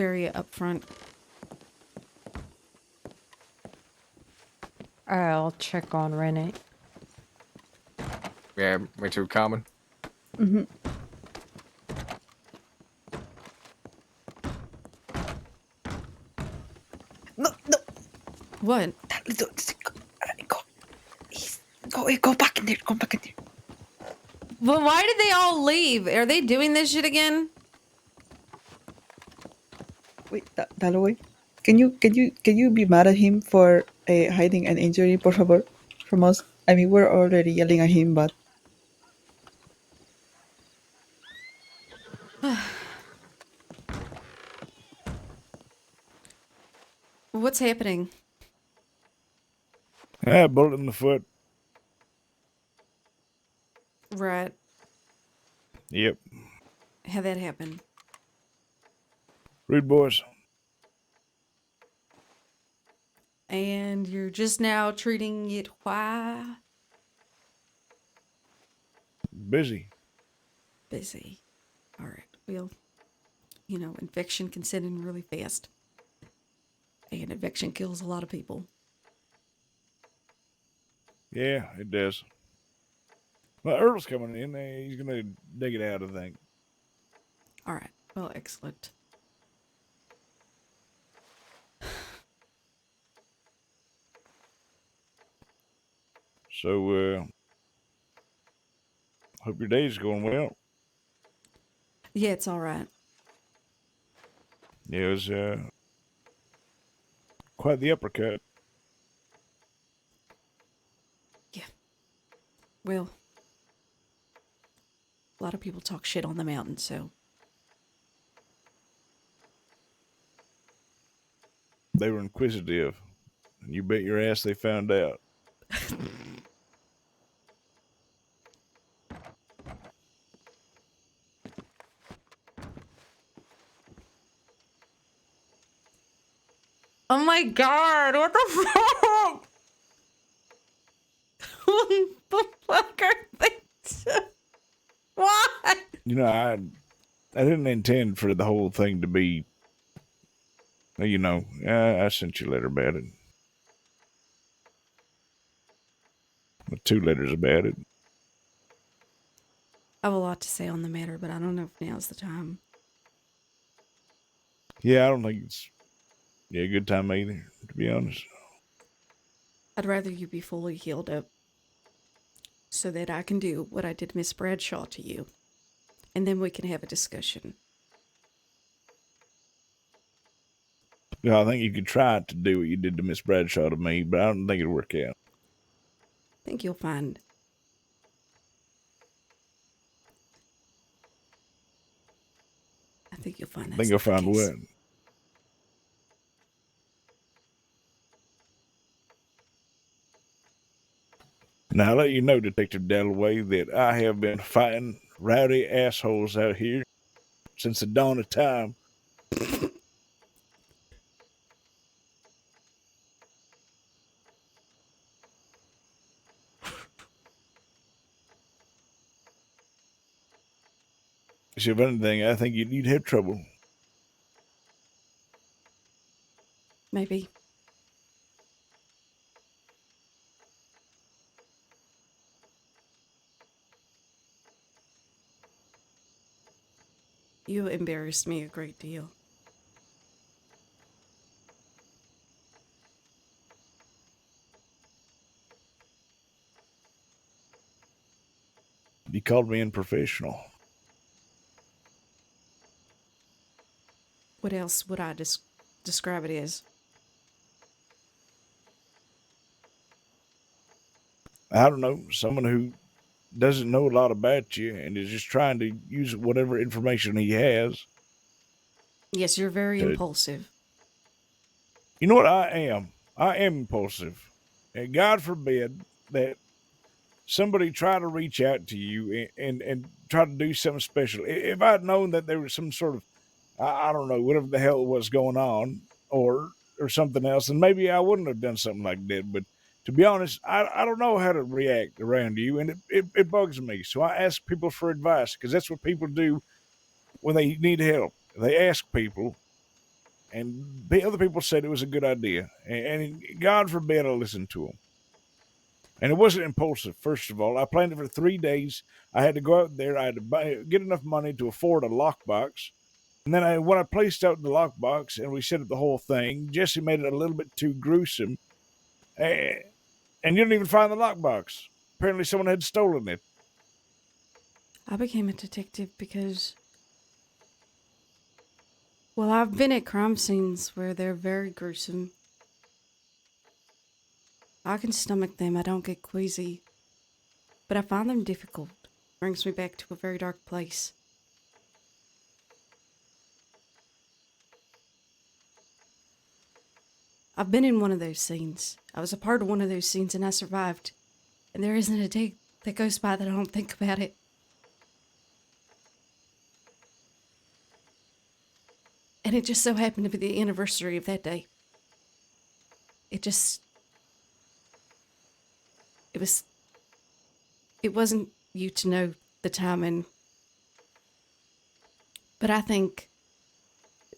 very upfront. I'll check on Rennie. Yeah, way too common. Mm-hmm. No, no. What? Go back in there. Go back in there. Well, why did they all leave? Are they doing this shit again? Wait, Dalloway, can you be mad at him for hiding an injury, por favor, from us? I mean, we're already yelling at him, but What's happening? Ah, bullet in the foot. Right. Yep. How'd that happen? Rude boys. And you're just now treating it why? Busy. Busy. All right. Well, you know, infection can set in really fast. And infection kills a lot of people. Yeah, it does. Well, Earl's coming in. He's going to dig it out, I think. All right. Well, excellent. So, hope your day's going well. Yeah, it's all right. Yeah, it was quite the uppercut. Yeah. Well, a lot of people talk shit on the mountain, so. They were inquisitive. And you bet your ass they found out. Oh my god, what the fuck? What the fuck are they? Why? You know, I didn't intend for the whole thing to be, you know, I sent you a letter about it. With 2 letters about it. I have a lot to say on the matter, but I don't know if now's the time. Yeah, I don't think it's a good time either, to be honest. I'd rather you be fully healed up so that I can do what I did Miss Bradshaw to you. And then we can have a discussion. Yeah, I think you could try to do what you did to Miss Bradshaw to me, but I don't think it'll work out. I think you'll find. I think you'll find I that's think you'll not the find case. what? Now, I'll let you know, Detective Dalloway, that I have been fighting rowdy assholes out here since the dawn of time. So if anything, I think you'd have trouble. Maybe. You embarrassed me a great deal. You called me unprofessional. What else would I describe it as? I don't know, someone who doesn't know a lot about you and is just trying to use whatever information he has. Yes, you're very impulsive. You know what I am? I am impulsive. And God forbid that somebody try to reach out to you and try to do something special. If I'd known that there was some sort of, I don't know, whatever the hell was going on or something else, then maybe I wouldn't have done something like that. But to be honest, I don't know how to react around you, and it bugs me. So I ask people for advice because that's what people do when they need help. They ask people and other people said it was a good idea, and God forbid I listened to them. And it wasn't impulsive. First of all, I planned it for 3 days. I had to go out there. I had to get enough money to afford a lockbox. And then when I placed out the lockbox and we set up the whole thing, Jesse made it a little bit too gruesome. And you didn't even find the lockbox. Apparently, someone had stolen it. I became a detective because, well, I've been at crime scenes where they're very gruesome. I can stomach them, I don't get queasy. But I find them difficult. Brings me back to a very dark place. I've been in one of those scenes. I was a part of one of those scenes and I survived. And there isn't a day that goes by that I don't think about it. And it just so happened to be the anniversary of that day. It wasn't you to know the timing. But I think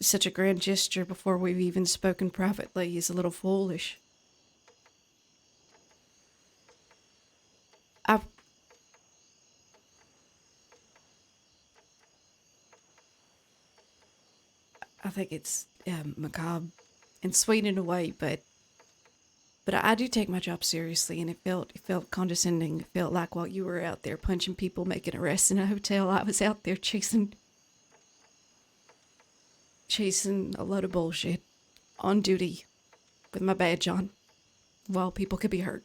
such a grand gesture before we've even spoken privately is a little foolish. I think it's macabre and sweet in a way, but I do take my job seriously, and it felt condescending. It felt like while you were out there punching people, making arrests in a hotel, I was out there chasing a load of bullshit on duty with my badge on while people could be hurt.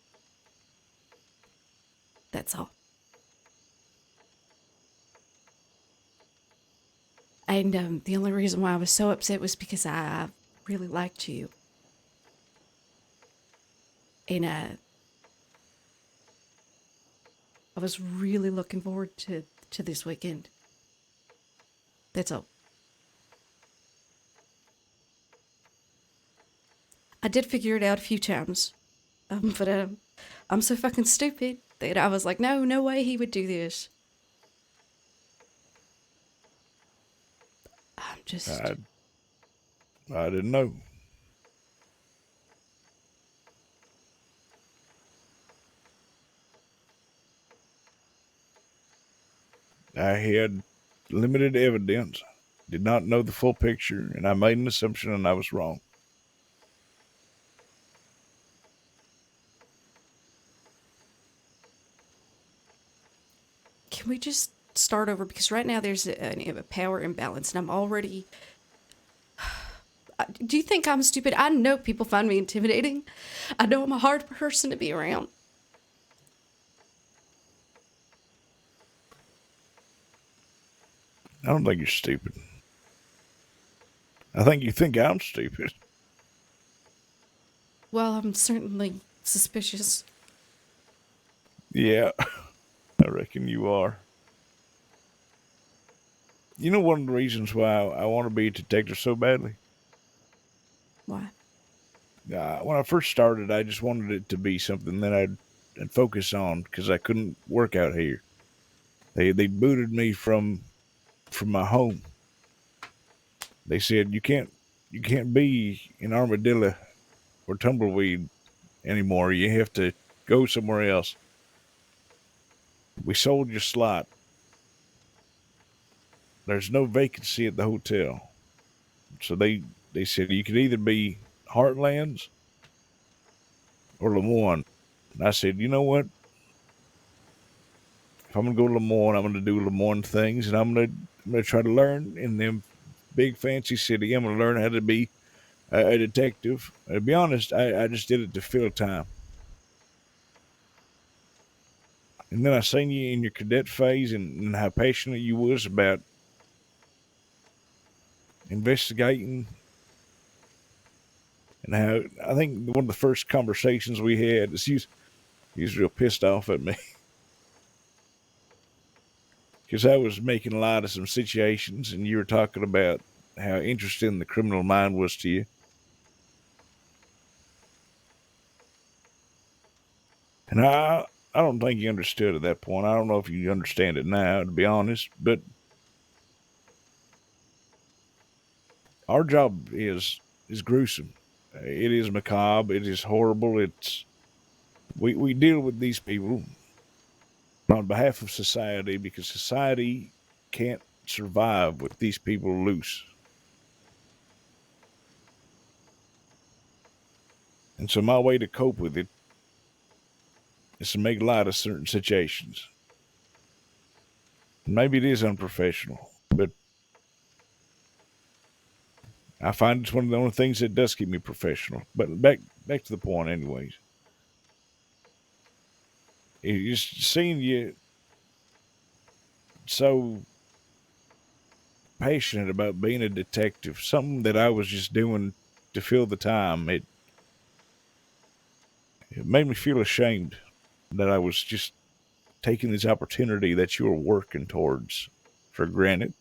That's all. And the only reason why I was so upset was because I really liked you. And I was really looking forward to this weekend. That's all. I did figure it out a few times. But I'm so fucking stupid that I was like, no way he would do this. I'm just... I didn't know. I had limited evidence, did not know the full picture, and I made an assumption and I was wrong. Can we just start over? Because right now there's a power imbalance, and I'm already... Do you think I'm stupid? I know people find me intimidating. I know I'm a hard person to be around. I don't think you're stupid. I think you think I'm stupid. Well, I'm certainly suspicious. Yeah, I reckon you are. You know one of the reasons why I want to be a detective so badly? Why? When I first started, I just wanted it to be something that I'd focus on because I couldn't work out here. They booted me from my home. They said you can't be in Armadillo or Tumbleweed anymore. You have to go somewhere else. We sold your slot. There's no vacancy at the hotel. So they said you could either be Heartlands or Lemoyne. And I said, you know what? If I'm gonna go to Lemoyne, I'm gonna do Lemoyne things, and I'm gonna try to learn in them big fancy city. I'm gonna learn how to be a detective. To be honest, I just did it to fill time. And then I seen you in your cadet phase and how passionate you was about investigating, and how I think one of the first conversations we had is he was real pissed off at me because I was making light of some situations, and you were talking about how interesting the criminal mind was to you. And I don't think you understood at that point. I don't know if you understand it now, to be honest, but our job is is gruesome. It is macabre. It is horrible. We deal with these people on behalf of society because society can't survive with these people loose. And so my way to cope with it is to make light of certain situations. Maybe it is unprofessional, but I find it's one of the only things that does keep me professional. But back to the point, anyways. It's seeing you so passionate about being a detective, something that I was just doing to fill the time. It made me feel ashamed that I was just taking this opportunity that you were working towards for granted.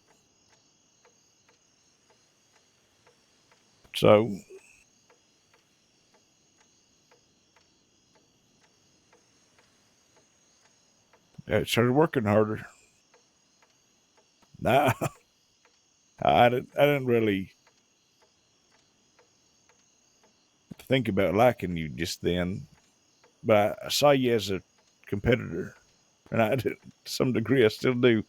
So I started working harder. Nah, I didn't really think about liking you just then, but I saw you as a competitor, and I did, to some degree I still do.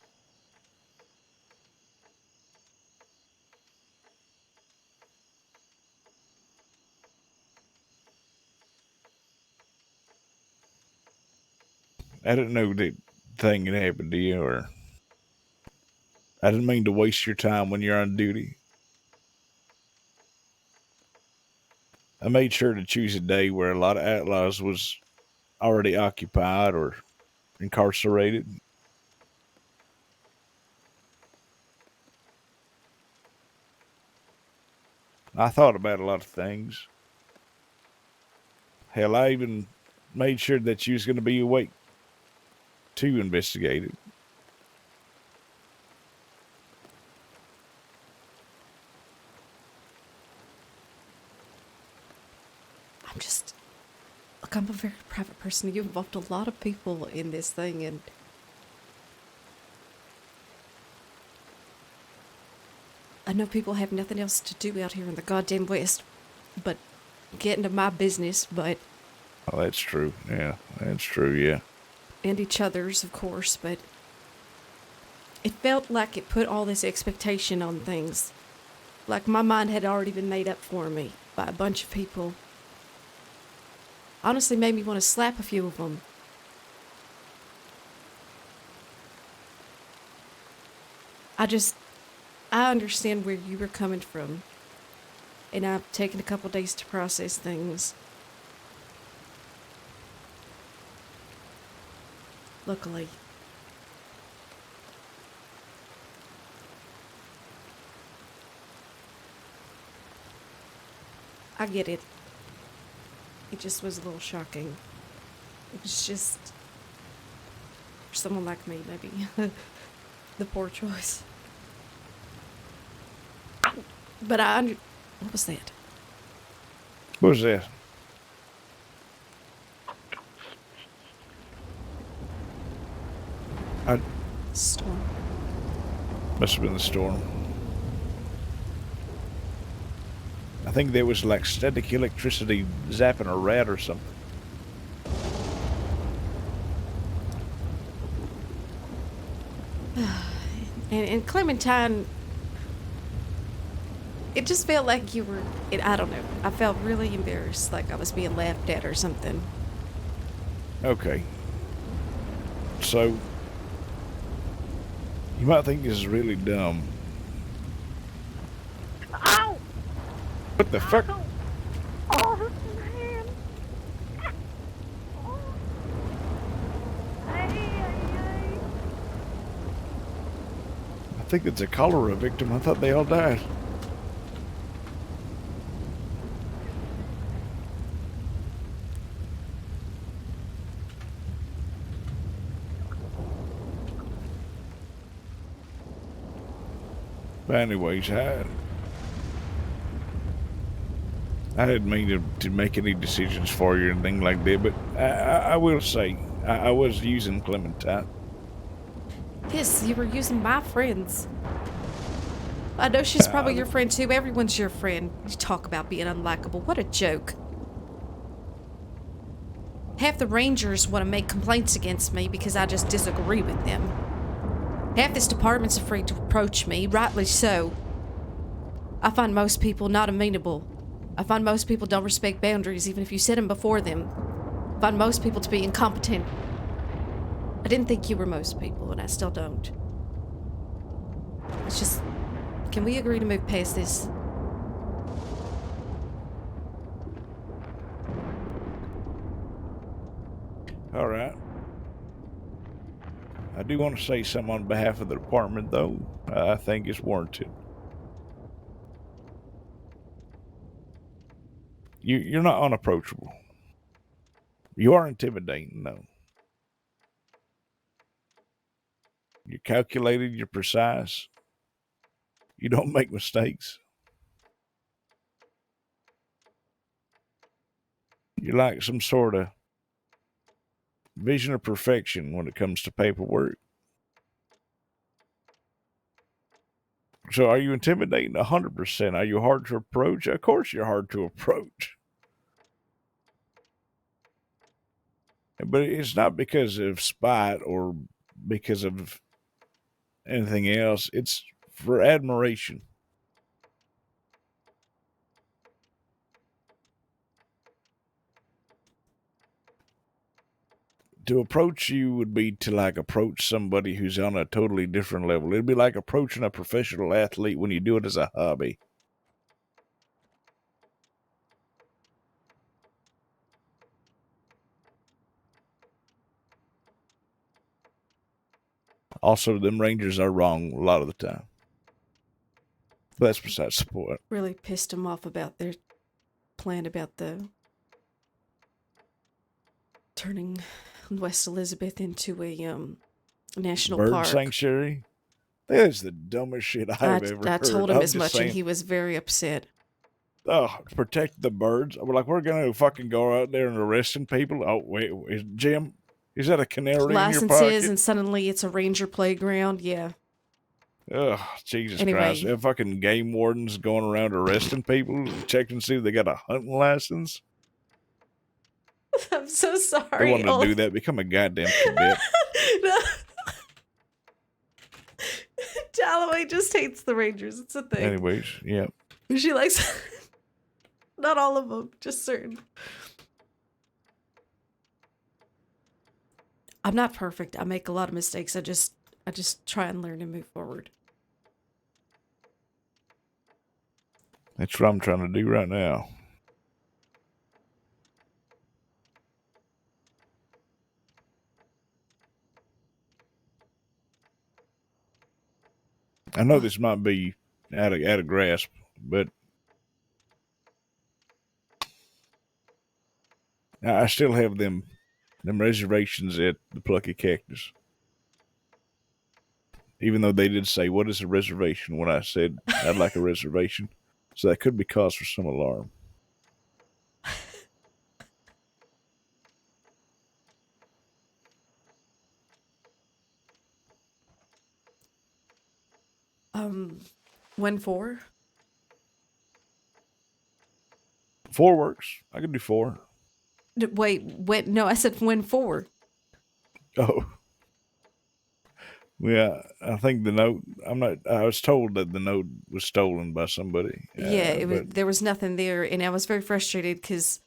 I didn't know that thing had happened to you, or I didn't mean to waste your time when you're on duty. I made sure to choose a day where a lot of outlaws was already occupied or incarcerated. I thought about a lot of things. Hell, I even made sure that you was going to be awake to investigate it. I'm just, look, I'm a very private person. You involved a lot of people in this thing, and I know people have nothing else to do out here in the goddamn West but get into my business, but Oh, that's true. Yeah, that's true. Yeah. and each other's, of course, but it felt like it put all this expectation on things. Like my mind had already been made up for me by a bunch of people. Honestly, made me want to slap a few of them. I understand where you were coming from. And I've taken a couple days to process things. Luckily. I get it. It just was a little shocking. It was just, for someone like me, maybe, the poor choice. But what was that? What was that? I Storm. must have been the storm. I think there was like static electricity zapping a rat or something. And Clementine, it just felt like you were, I don't know. I felt really embarrassed, like I was being laughed at or something. Okay. So, you might think this is really dumb. Ow! What the fuck? Ow! Oh, hurts my hand. Oh. Ay, ay, ay. I think it's a cholera victim. I thought they all died. But anyways, I didn't mean to make any decisions for you or anything like that, but I will say, I was using Clementine. Yes, you were using my friends. I know she's probably your friend too. Everyone's your friend. You talk about being unlikable. What a joke. Half the Rangers want to make complaints against me because I just disagree with them. Half this department's afraid to approach me, rightly so. I find most people not amenable. I find most people don't respect boundaries even if you set them before them. I find most people to be incompetent. I didn't think you were most people, and I still don't. It's just... Can we agree to move past this? All right. I do want to say something on behalf of the department, though. I think it's warranted. You're not unapproachable. You are intimidating, though. You're calculated, you're precise. You don't make mistakes. You're like some sort of vision of perfection when it comes to paperwork. So are you intimidating? 100%. Are you hard to approach? Of course you're hard to approach. But it's not because of spite or because of anything else. It's for admiration. To approach you would be to like approach somebody who's on a totally different level. It'd be like approaching a professional athlete when you do it as a hobby. Also, them Rangers are wrong a lot of the time. But that's besides the point. Really pissed them off about their plan about the turning West Elizabeth into a national Bird park. sanctuary. That is the dumbest shit I've ever heard. I told him I'm as just much, saying, and he was very upset. oh, protect the birds. We're like, we're gonna fucking go out there and arresting people. Oh wait, Jim, is that a canary in your pocket? Licenses, and suddenly it's a ranger playground. Yeah. Oh, Jesus Anyway. Christ. If fucking game wardens going around arresting people, checking to see if they got a hunting license. I'm so They sorry. want to do that, become a goddamn cadet. No. Dalloway just hates the Rangers. It's a thing. Anyways, yeah. She likes not all of them, just certain. I'm not perfect. I make a lot of mistakes. I just try and learn and move forward. That's what I'm trying to do right now. I know this might be out of grasp, but I still have them reservations at the Plucky Cactus. Even though they did say, what is a reservation, when I said I'd like a reservation. So that could be cause for some alarm. When for? 4 works. I could do 4. Wait, when? No, I said when for. Oh. Yeah, I think the note, I was told that the note was stolen by somebody. Yeah, it was. But There was nothing there, and I was very frustrated because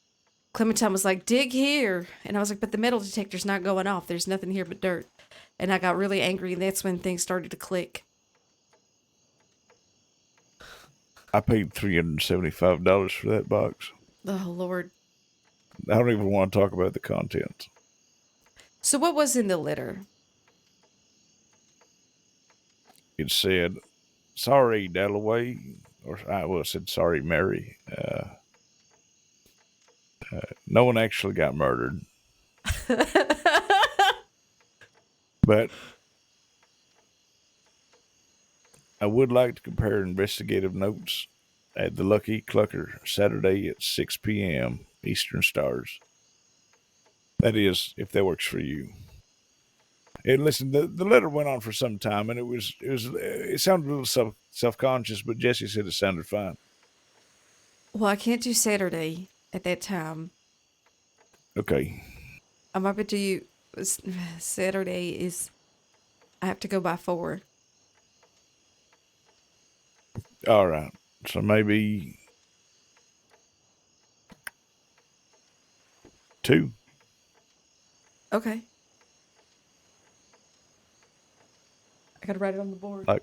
Clementine was like, "Dig here," and I was like, "But the metal detector's not going off. There's nothing here but dirt." And I got really angry, and that's when things started to click. I paid $375 for that box. Oh Lord! I don't even want to talk about the contents. So what was in the letter? It said, sorry, Dalloway, or it said, sorry, Mary. No one actually got murdered. But I would like to compare investigative notes at the Lucky Clucker Saturday at 6 p.m. Eastern Stars. That is, if that works for you. And listen, the letter went on for some time, and it sounded a little self conscious, but Jesse said it sounded fine. Well, I can't do Saturday at that time. Okay. I'm up to you. Saturday is. I have to go by 4. All right. So maybe 2. Okay. I gotta write it on the board. Like,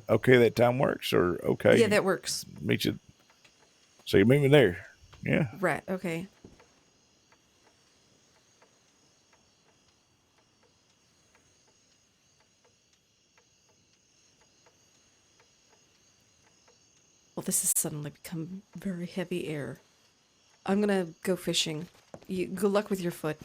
okay, that time works, or okay, Yeah, that works. meet you. So you meet me there. Yeah. Right. Okay. Well, this has suddenly become very heavy air. I'm gonna go fishing. Good luck with your foot.